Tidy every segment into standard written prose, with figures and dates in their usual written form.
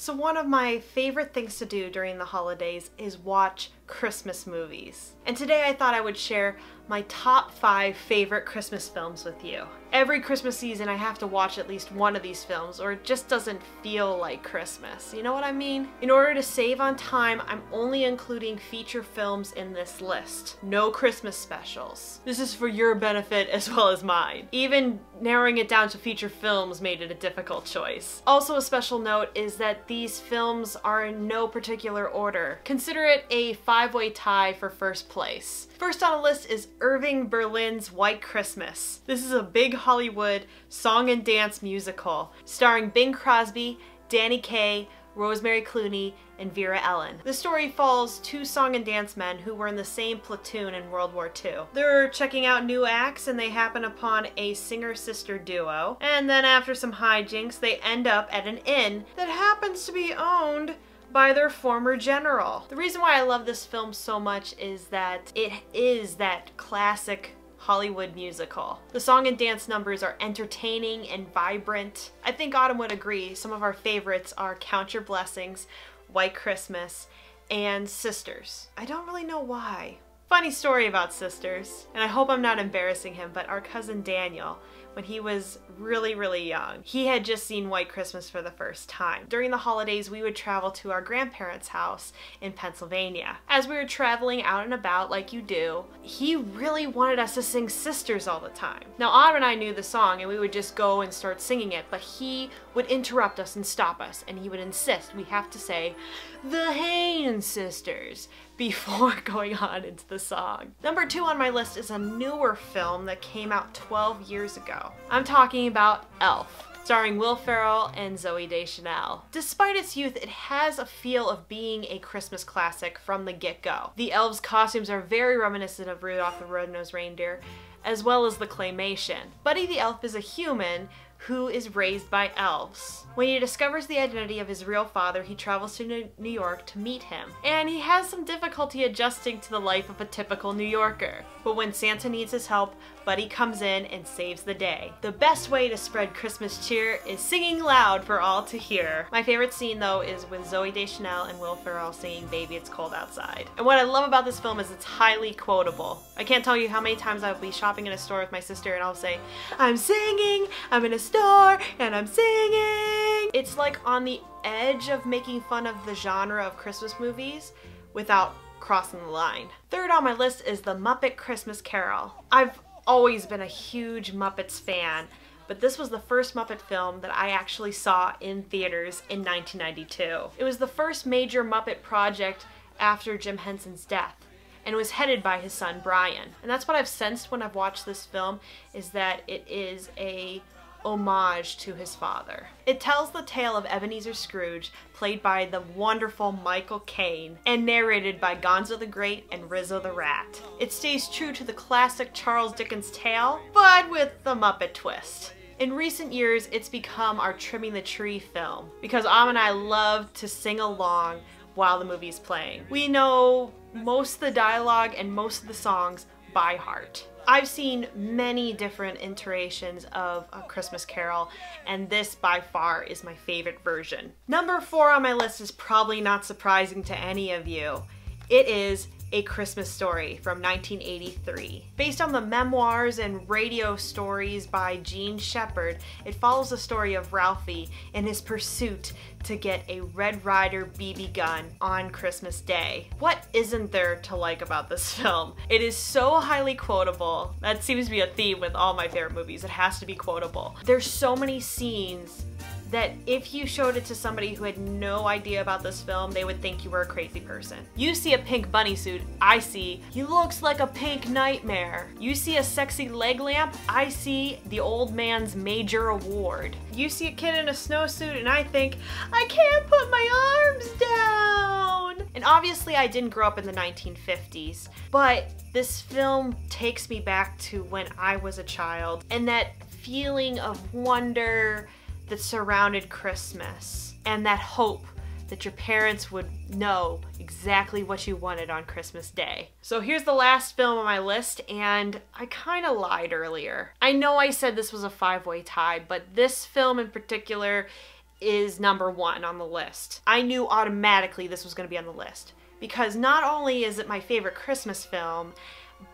So one of my favorite things to do during the holidays is watch Christmas movies. And today I thought I would share my top 5 favorite Christmas films with you. Every Christmas season I have to watch at least one of these films or it just doesn't feel like Christmas. You know what I mean? In order to save on time, I'm only including feature films in this list. No Christmas specials. This is for your benefit as well as mine. Even narrowing it down to feature films made it a difficult choice. Also a special note is that these films are in no particular order. Consider it a 5-way tie for first place. First on the list is Irving Berlin's White Christmas. This is a big Hollywood song and dance musical starring Bing Crosby, Danny Kaye, Rosemary Clooney, and Vera Ellen. The story follows 2 song and dance men who were in the same platoon in World War II. They're checking out new acts and they happen upon a singer-sister duo. And then after some hijinks, they end up at an inn that happens to be owned by their former general. The reason why I love this film so much is that it is that classic Hollywood musical. The song and dance numbers are entertaining and vibrant. I think Autumn would agree. Some of our favorites are Count Your Blessings, White Christmas, and Sisters. I don't really know why. Funny story about Sisters, and I hope I'm not embarrassing him, but our cousin Daniel, when he was really young, he had just seen White Christmas for the first time. During the holidays, we would travel to our grandparents' house in Pennsylvania. As we were traveling out and about like you do, he really wanted us to sing Sisters all the time. Now, Autumn and I knew the song and we would just go and start singing it, but he would interrupt us and stop us, and he would insist we have to say, "The Haynes Sisters," before going on into the song. Number 2 on my list is a newer film that came out 12 years ago. I'm talking about Elf, starring Will Ferrell and Zooey Deschanel. Despite its youth, it has a feel of being a Christmas classic from the get-go. The elves' costumes are very reminiscent of Rudolph the Red-Nosed Reindeer, as well as the claymation. Buddy the Elf is a human who is raised by elves. When he discovers the identity of his real father, he travels to New York to meet him. And he has some difficulty adjusting to the life of a typical New Yorker. But when Santa needs his help, Buddy comes in and saves the day. The best way to spread Christmas cheer is singing loud for all to hear. My favorite scene though is with Zooey Deschanel and Will Ferrell singing "Baby It's Cold Outside." And what I love about this film is it's highly quotable. I can't tell you how many times I'll be shopping in a store with my sister and I'll say, "I'm singing, I'm in a store, and I'm singing." It's like on the edge of making fun of the genre of Christmas movies without crossing the line. Third on my list is The Muppet Christmas Carol. I've always been a huge Muppets fan, but this was the first Muppet film that I actually saw in theaters in 1992. It was the first major Muppet project after Jim Henson's death, and it was headed by his son Brian. And that's what I've sensed when I've watched this film, is that it is a homage to his father. It tells the tale of Ebenezer Scrooge, played by the wonderful Michael Caine, and narrated by Gonzo the Great and Rizzo the Rat. It stays true to the classic Charles Dickens tale, but with the Muppet twist. In recent years, it's become our Trimming the Tree film, because Am and I love to sing along while the movie's playing. We know most of the dialogue and most of the songs by heart. I've seen many different iterations of A Christmas Carol, and this by far is my favorite version. Number 4 on my list is probably not surprising to any of you. It is A Christmas Story from 1983. Based on the memoirs and radio stories by Gene Shepard, it follows the story of Ralphie in his pursuit to get a Red Ryder BB gun on Christmas Day. What isn't there to like about this film? It is so highly quotable. That seems to be a theme with all my favorite movies. It has to be quotable. There's so many scenes that if you showed it to somebody who had no idea about this film, they would think you were a crazy person. You see a pink bunny suit, I see, he looks like a pink nightmare. You see a sexy leg lamp, I see the old man's major award. You see a kid in a snowsuit and I think, I can't put my arms down. And obviously I didn't grow up in the 1950s, but this film takes me back to when I was a child, and that feeling of wonder that surrounded Christmas, and that hope that your parents would know exactly what you wanted on Christmas Day. So here's the last film on my list, and I kind of lied earlier. I know I said this was a 5-way tie, but this film in particular is number one on the list. I knew automatically this was going to be on the list because not only is it my favorite Christmas film,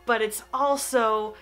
but it's also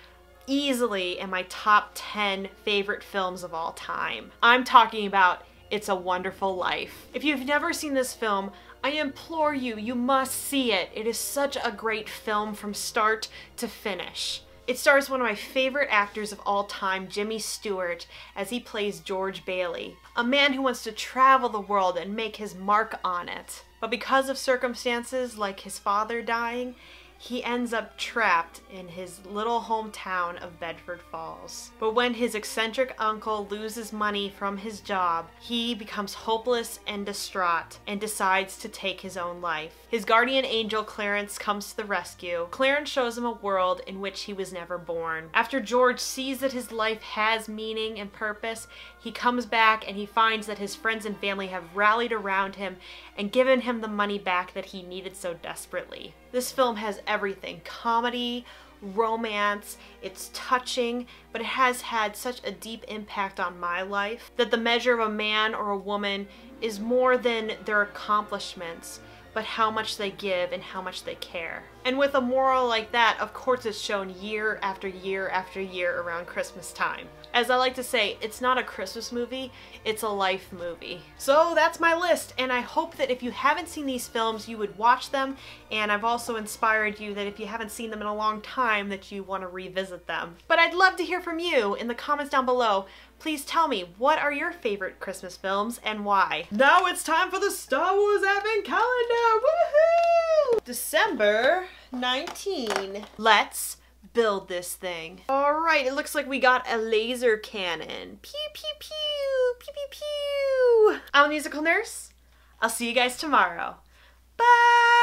easily in my top 10 favorite films of all time. I'm talking about It's a Wonderful Life. If you've never seen this film, I implore you, you must see it. It is such a great film from start to finish. It stars one of my favorite actors of all time, Jimmy Stewart, as he plays George Bailey, a man who wants to travel the world and make his mark on it. But because of circumstances like his father dying, he ends up trapped in his little hometown of Bedford Falls. But when his eccentric uncle loses money from his job, he becomes hopeless and distraught and decides to take his own life. His guardian angel Clarence comes to the rescue. Clarence shows him a world in which he was never born. After George sees that his life has meaning and purpose, he comes back and he finds that his friends and family have rallied around him and given him the money back that he needed so desperately. This film has everything: comedy, romance, it's touching, but it has had such a deep impact on my life that the measure of a man or a woman is more than their accomplishments, but how much they give and how much they care. And with a moral like that, of course it's shown year after year after year around Christmas time. As I like to say, it's not a Christmas movie, it's a life movie. So that's my list, and I hope that if you haven't seen these films, you would watch them, and I've also inspired you that if you haven't seen them in a long time, that you want to revisit them. But I'd love to hear from you in the comments down below. Please tell me, what are your favorite Christmas films and why? Now it's time for the Star Wars Advent Calendar! Woohoo! December 19. Let's build this thing. Alright, it looks like we got a laser cannon. Pew pew pew! Pew pew pew! I'm a musical nurse. I'll see you guys tomorrow. Bye!